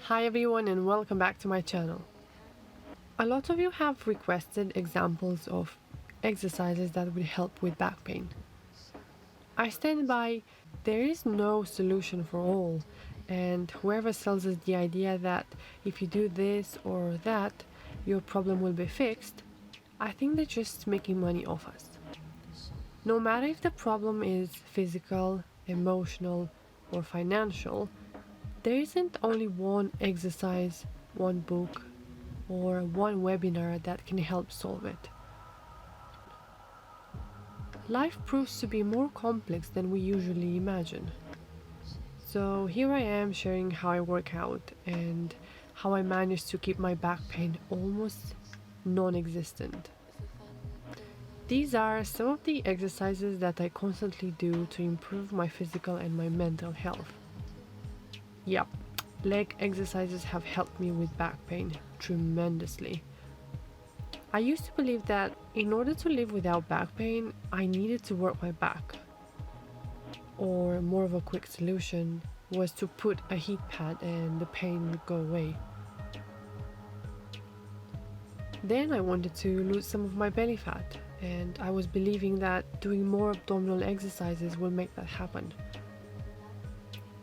Hi everyone and welcome back to my channel. A lot of you have requested examples of exercises that will help with back pain. I stand by, there is no solution for all, and whoever sells us the idea that if you do this or that, your problem will be fixed, I think they're just making money off us. No matter if the problem is physical, emotional, or financial, there isn't only one exercise, one book, or one webinar that can help solve it. Life proves to be more complex than we usually imagine. So here I am sharing how I work out and how I managed to keep my back pain almost non-existent. These are some of the exercises that I constantly do to improve my physical and my mental health. Yep, leg exercises have helped me with back pain tremendously. I used to believe that in order to live without back pain, I needed to work my back. Or more of a quick solution was to put a heat pad and the pain would go away. Then I wanted to lose some of my belly fat, and I was believing that doing more abdominal exercises will make that happen.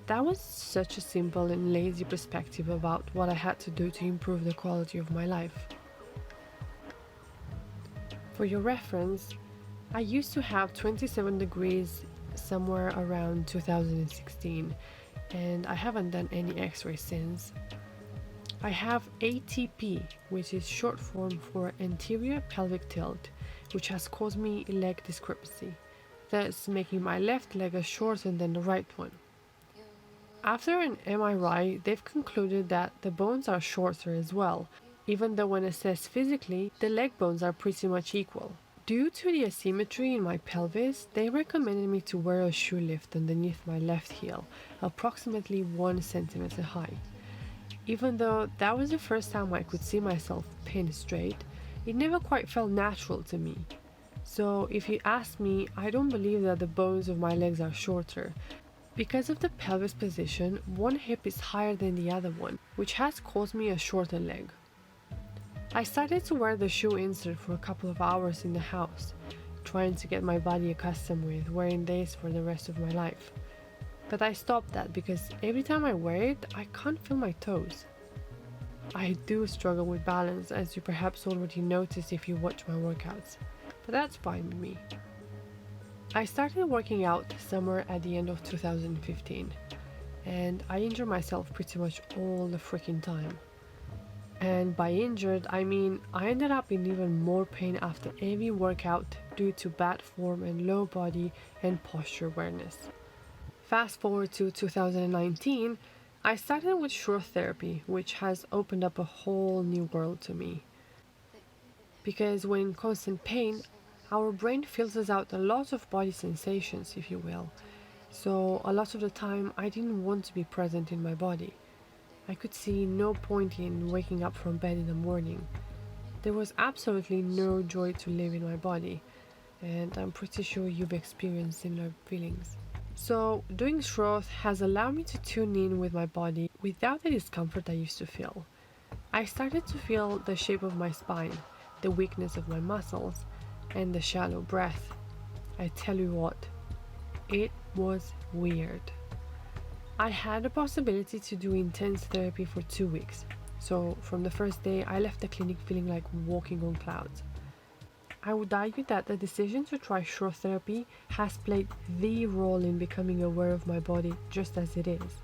That was such a simple and lazy perspective about what I had to do to improve the quality of my life. For your reference, I used to have 27 degrees somewhere around 2016, and I haven't done any x-rays since. I have ATP, which is short form for anterior pelvic tilt, which has caused me leg discrepancy, thus making my left leg shorter than the right one. After an MRI, they've concluded that the bones are shorter as well, even though when assessed physically, the leg bones are pretty much equal. Due to the asymmetry in my pelvis, they recommended me to wear a shoe lift underneath my left heel, approximately 1 centimeter high. Even though that was the first time I could see myself pinned straight, it never quite felt natural to me. So if you ask me, I don't believe that the bones of my legs are shorter. Because of the pelvis position, one hip is higher than the other one, which has caused me a shorter leg. I started to wear the shoe insert for a couple of hours in the house, trying to get my body accustomed with wearing this for the rest of my life. But I stopped that because every time I wear it, I can't feel my toes. I do struggle with balance, as you perhaps already noticed if you watch my workouts, but that's fine with me. I started working out somewhere at the end of 2015, and I injure myself pretty much all the freaking time. And by injured, I mean I ended up in even more pain after every workout due to bad form and low body and posture awareness. Fast forward to 2019, I started with Schroth Therapy, which has opened up a whole new world to me. Because when in constant pain, our brain filters out a lot of body sensations, if you will. So a lot of the time, I didn't want to be present in my body. I could see no point in waking up from bed in the morning. There was absolutely no joy to live in my body, and I'm pretty sure you've experienced similar feelings. So doing Schroth has allowed me to tune in with my body without the discomfort I used to feel. I started to feel the shape of my spine, the weakness of my muscles, and the shallow breath. I tell you what, it was weird. I had the possibility to do intense therapy for 2 weeks, so from the first day I left the clinic feeling like walking on clouds. I would argue that the decision to try Schroth Therapy has played the role in becoming aware of my body just as it is.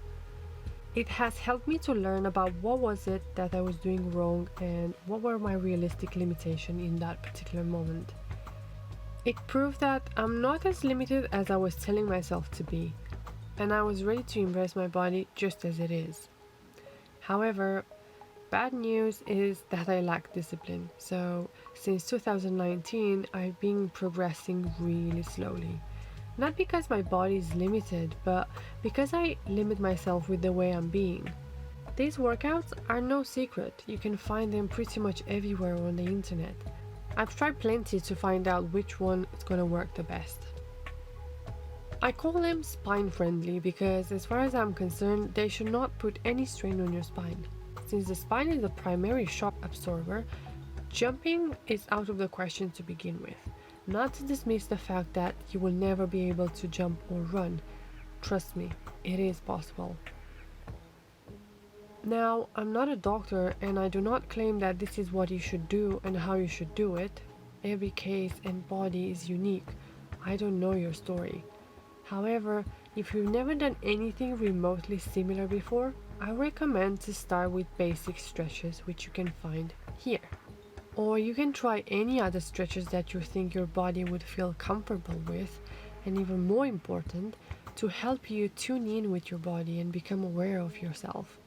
It has helped me to learn about what was it that I was doing wrong and what were my realistic limitations in that particular moment. It proved that I'm not as limited as I was telling myself to be, and I was ready to embrace my body just as it is. However, bad news is that I lack discipline, so since 2019 I've been progressing really slowly. Not because my body is limited, but because I limit myself with the way I'm being. These workouts are no secret, you can find them pretty much everywhere on the internet. I've tried plenty to find out which one is gonna work the best. I call them spine friendly because, as far as I'm concerned, they should not put any strain on your spine. Since the spine is the primary shock absorber, jumping is out of the question to begin with. Not to dismiss the fact that you will never be able to jump or run. Trust me, it is possible. Now, I'm not a doctor and I do not claim that this is what you should do and how you should do it. Every case and body is unique. I don't know your story. However, if you've never done anything remotely similar before, I recommend to start with basic stretches which you can find here. Or you can try any other stretches that you think your body would feel comfortable with, and even more important, to help you tune in with your body and become aware of yourself.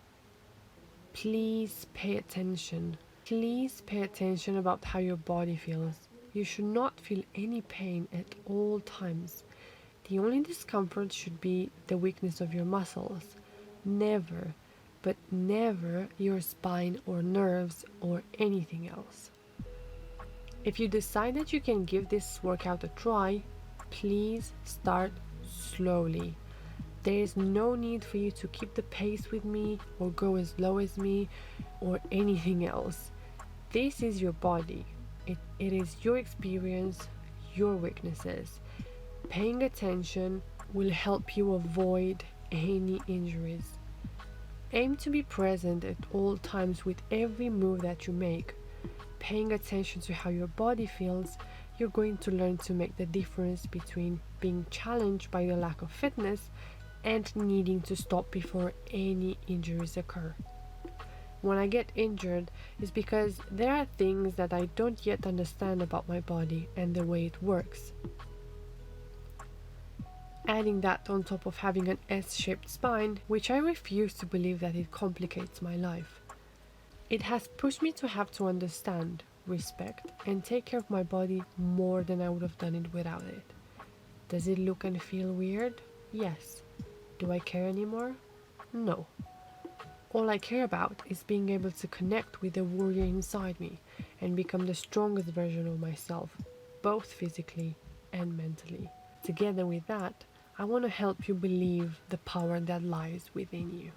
Please pay attention. Please pay attention about how your body feels. You should not feel any pain at all times. The only discomfort should be the weakness of your muscles. Never, but never your spine or nerves or anything else. If you decide that you can give this workout a try, please start slowly. There is no need for you to keep the pace with me or go as low as me or anything else. This is your body. It is your experience, your weaknesses. Paying attention will help you avoid any injuries. Aim to be present at all times with every move that you make. Paying attention to how your body feels, you're going to learn to make the difference between being challenged by the lack of fitness and needing to stop before any injuries occur. When I get injured, it's because there are things that I don't yet understand about my body and the way it works. Adding that on top of having an S-shaped spine, which I refuse to believe that it complicates my life. It has pushed me to have to understand, respect, and take care of my body more than I would have done it without it. Does it look and feel weird? Yes. Do I care anymore? No. All I care about is being able to connect with the warrior inside me and become the strongest version of myself, both physically and mentally. Together with that, I want to help you believe the power that lies within you.